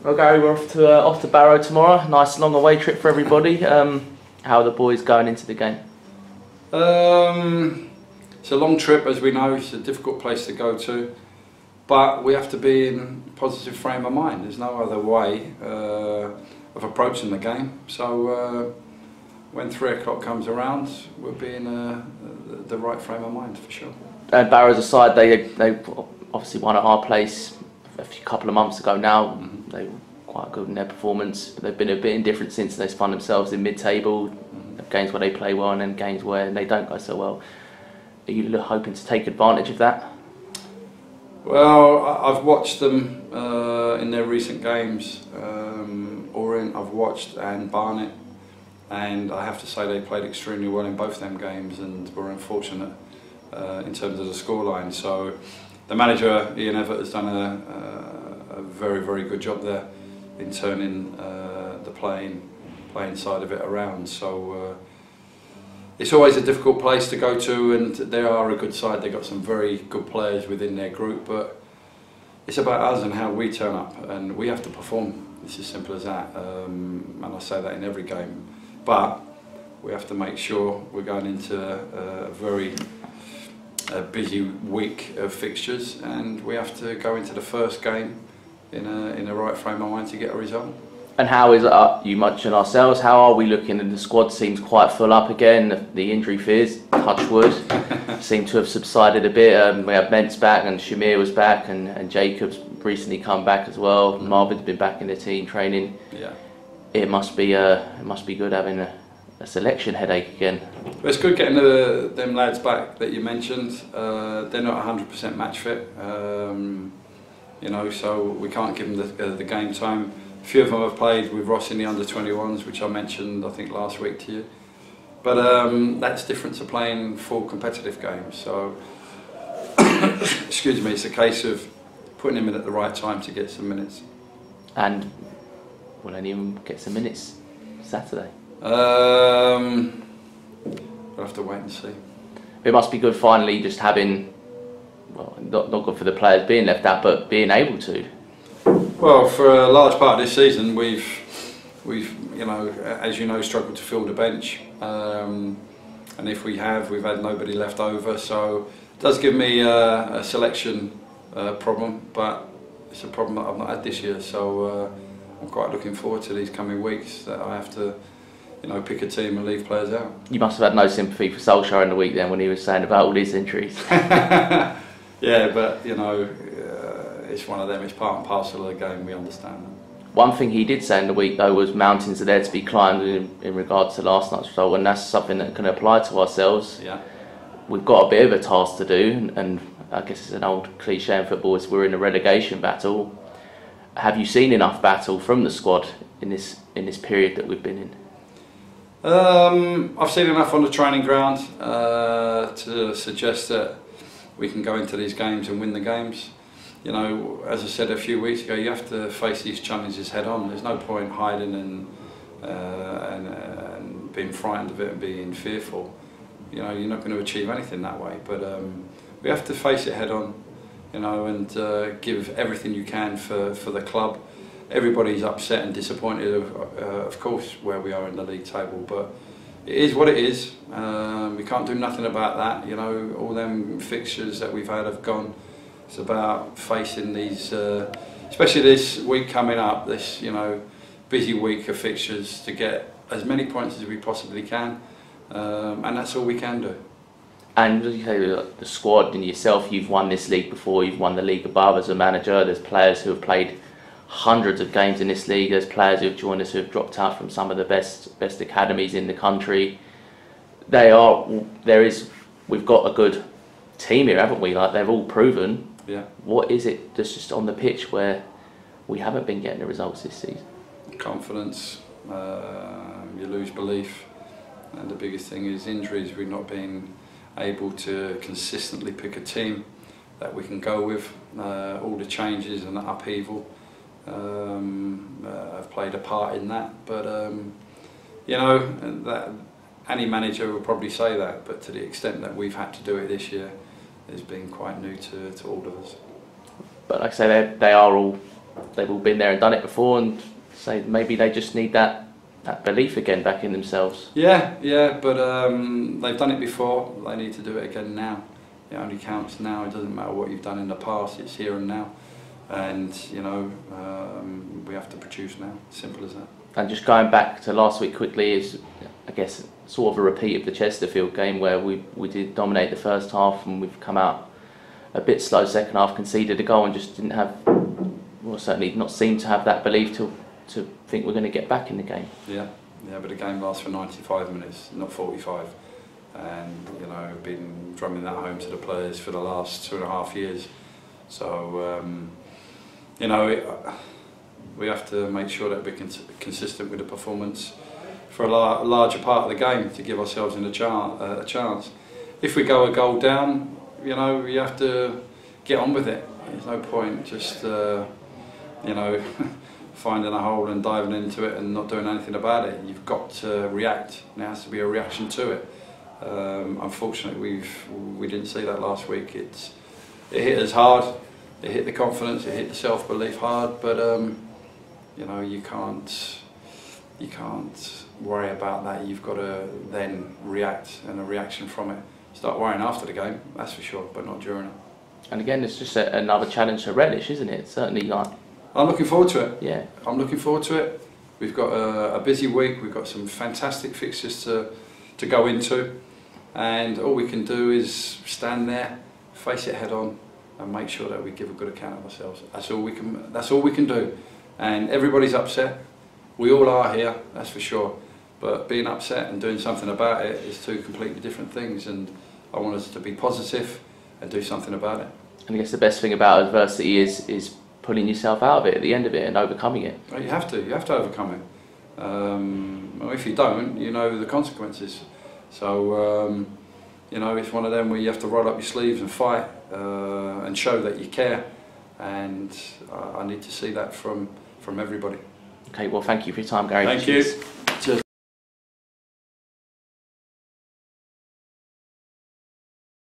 Well, Gary, we're off to Barrow tomorrow. Nice long away trip for everybody. How are the boys going into the game? It's a long trip, as we know. It's a difficult place to go to, but we have to be in a positive frame of mind. There's no other way of approaching the game. So when 3 o'clock comes around, we'll be in the right frame of mind for sure. And Barrow's aside, they obviously won at our place a couple of months ago now. They were quite good in their performance, but they've been a bit indifferent since they found themselves in mid-table. Games where they play well and then games where they don't go so well. Are you hoping to take advantage of that? Well, I've watched them in their recent games. I've watched and Barnet, and I have to say they played extremely well in both them games and were unfortunate in terms of the scoreline. So the manager, Ian Everett, has done a very, very good job there in turning the playing side of it around. So it's always a difficult place to go to, and they are a good side. They've got some very good players within their group, but it's about us and how we turn up, and we have to perform. It's as simple as that, and I say that in every game. But we have to make sure we're going into a very busy week of fixtures, and we have to go into the first game in a right frame of mind to get a result. And how is it, you mentioned ourselves, how are we looking? And the squad seems quite full up again. The injury fears, touch wood, seem to have subsided a bit. We have Ment's back and Shamir was back, and Jacob's recently come back as well. Marvin's been back in the team training. Yeah. It must be good having a selection headache again. Well, it's good getting them lads back that you mentioned. They're not 100% match fit, you know, so we can't give them the game time. A few of them have played with Ross in the under-21s, which I mentioned I think last week to you. But that's different to playing full competitive games. So, excuse me, it's a case of putting him in at the right time to get some minutes. And will any of them get some minutes Saturday? We'll have to wait and see. It must be good finally just having, well, not good for the players being left out, but being able to. Well, for a large part of this season, we've you know, as you know, struggled to fill the bench, and if we have, we've had nobody left over. So it does give me a selection problem, but it's a problem that I've not had this year. So I'm quite looking forward to these coming weeks that I have to, you know, pick a team and leave players out. You must have had no sympathy for Solskjaer in the week then when he was saying about all these injuries. Yeah, but you know, it's one of them. It's part and parcel of the game. We understand that. One thing he did say in the week though was mountains are there to be climbed in regards to last night's result, and that's something that can apply to ourselves. Yeah. We've got a bit of a task to do, and I guess it's an old cliche in football, is we're in a relegation battle. Have you seen enough battle from the squad in this period that we've been in? I've seen enough on the training ground to suggest that we can go into these games and win the games. You know, as I said a few weeks ago, you have to face these challenges head on. There's no point hiding and being frightened of it and being fearful. You know, you're not going to achieve anything that way. But we have to face it head on, you know, and give everything you can for the club. Everybody's upset and disappointed, of course, where we are in the league table, but it is what it is. We can't do nothing about that. You know, all them fixtures that we've had have gone. It's about facing these, especially this week coming up, this, you know, busy week of fixtures, to get as many points as we possibly can, and that's all we can do. And you say the squad and yourself, you've won this league before, you've won the league above as a manager. There's players who have played hundreds of games in this league. There's players who have joined us who have dropped out from some of the best academies in the country. We've got a good team here, haven't we? Like, they've all proven. Yeah. What is it that's just on the pitch where we haven't been getting the results this season? Confidence. You lose belief, and the biggest thing is injuries. We've not been able to consistently pick a team that we can go with. All the changes and the upheaval have played a part in that, but you know, that any manager will probably say that, but to the extent that we've had to do it this year has been quite new to all of us. But like I say, they are all they've all been there and done it before, and say maybe they just need that belief again back in themselves. Yeah, but they've done it before. They need to do it again now. It only counts now. It doesn't matter what you've done in the past. It's here and now, and you know we have to produce now. Simple as that. And just going back to last week quickly, is I guess sort of a repeat of the Chesterfield game where we did dominate the first half and we've come out a bit slow second half, conceded a goal and just didn't have, well, certainly not seem to have that belief to think we're going to get back in the game. Yeah, but the game lasts for 95 minutes, not 45. And you know, been drumming that home to the players for the last 2.5 years. So you know, we have to make sure that we're consistent with the performance for a larger part of the game to give ourselves a chance. If we go a goal down, you know, you have to get on with it. There's no point just you know finding a hole and diving into it and not doing anything about it. You've got to react. There has to be a reaction to it. Unfortunately, we didn't see that last week. It hit us hard. It hit the confidence. It hit the self-belief hard. But you know, you can't worry about that. You've got to then react, and a reaction from it. Start worrying after the game, that's for sure, but not during it. And again, it's just another challenge to relish, isn't it? Certainly, like. I'm looking forward to it. Yeah. I'm looking forward to it. We've got a busy week. We've got some fantastic fixtures to go into, and all we can do is stand there, face it head on, and make sure that we give a good account of ourselves. That's all we can. That's all we can do. And everybody's upset. We all are here. That's for sure. But being upset and doing something about it is two completely different things. And I want us to be positive and do something about it. And I guess the best thing about adversity is pulling yourself out of it at the end of it and overcoming it. Well, you have to overcome it. Well, if you don't, you know the consequences. So, you know, it's one of them where you have to roll up your sleeves and fight and show that you care. And I need to see that from everybody. Okay, well, thank you for your time, Gary. Thank you.